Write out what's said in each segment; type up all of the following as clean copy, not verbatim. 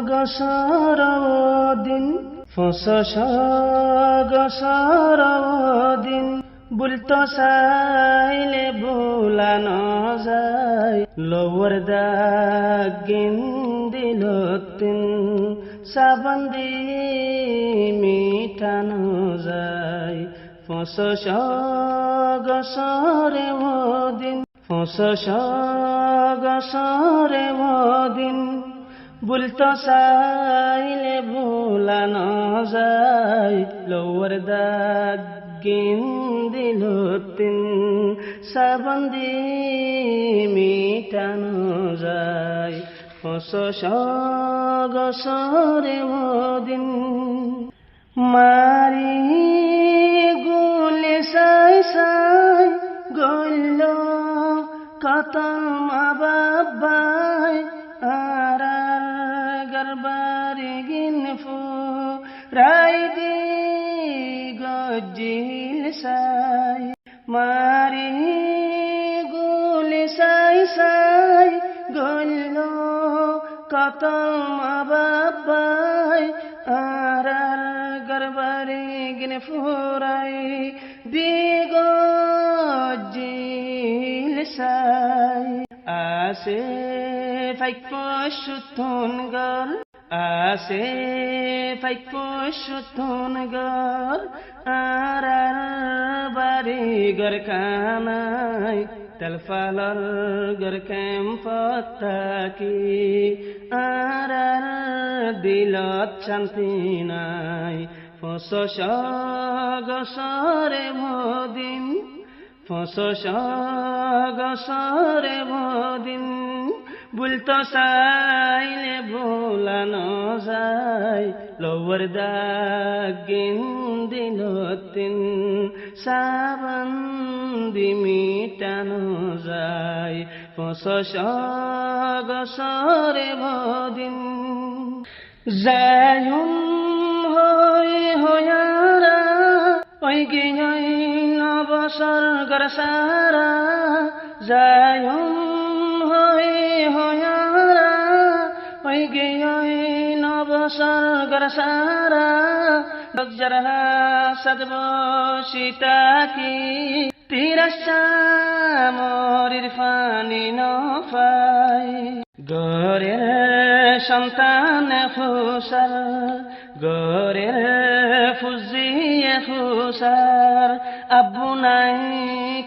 গসরদিন গসরদিন বুলতো চাইলে বুলানো যায় লোয়ার দাগিন দিলতিন সাবন্দি মিটানো যায় গসরে দিন গসরে দিন বুলতো চাইলে বুলানো যায় লোয়ার দাগিন দিলতিন সাবন্দি মিটানো যায় গসরে দিন মারি গুলে সাই সাই গল্ল কত মা বাবাই আর গরবারি গিনফু রাইদি গজিল সাই মারি গুলে সাই সাই গল্ল কত মা বাবাই আর গরবারি গিনফু রাই বিগজিল সাই আসে ফাইকুন গল আসে ফাইকুন গল আর বাড়ি গর কানাই তেলফালর গর কেম পত্তাকি আর দিলত শান্তি নাই গসরে দিন গসরে দিন বুলতো চাইলে বুলানো যায় লোয়ার দাগিন দিলতিন সাবন্দি মিটানো যায় গসরে দিন যায়ুন হয়ারা ওই গিয়াই নবসর গর সারা যায়ুন হয়ারা ওই গিয়াই নবসর গর সারা জরহা সদব সীতাকি তিরস্যা মোর ইরফানি নফাই গরের সন্তান ফুসার গরের ফুজিয়ে ফুসার আব্বু নাই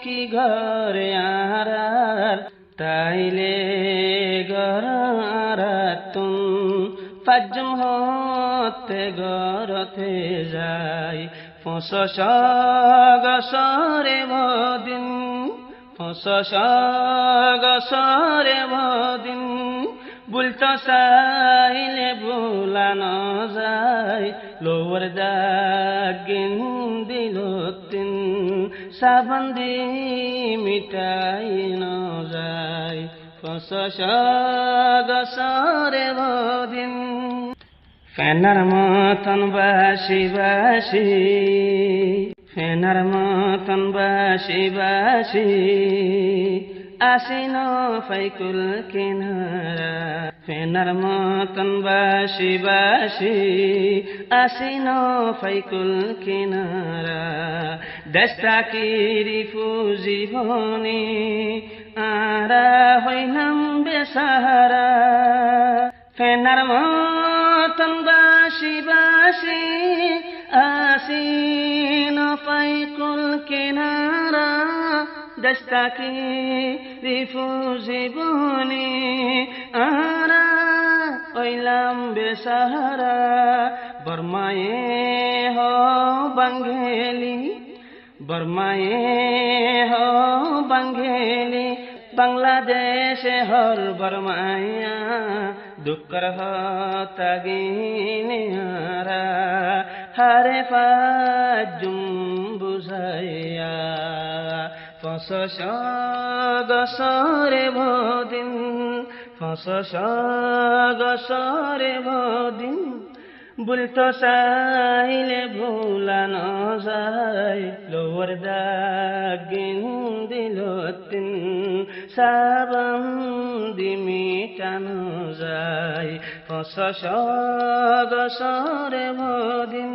কি ঘরে আর তাইলে গর তুম পাজম হতে গরতে যাই গসরে দিন গসরে দিন বুলতো চাইলে বুলানো যায় লোয়ার দাগিন দিলতিন সাবন্দি মিটাই ন যায় গসরে দিন ফেনার মতন বাসি বাসি ফেনার মতন বাসি বাসি আসিন ফাইকুল কিনারা ফেনার মতন বাসি বাসি আসিন ফাইকুল কিনারা দেশটা কি রিফুজি বনি আরা হইলাম বেসাহারা ফেনার মতন বাসি বাসি আসিন ফাইকুল কিনারা দেশটা কি রিফুজি বনি আরা হইলাম বেসাহারা বর্মায়ে হো বাঙ্গেলি বর্মায়ে হো বাঙ্গেলি বাংলাদেশে হর বর্মায়া দুঃখর হতাগিনে আরা হারে ফাজুম বুঝাইয়া গসরে দিন গসরে দিন বুলতো চাইলে ভুলানো যায় লোয়ার দাগিন দিলতিন हिसाबन्दी मेटानु जाई 500 गसरे भो दिन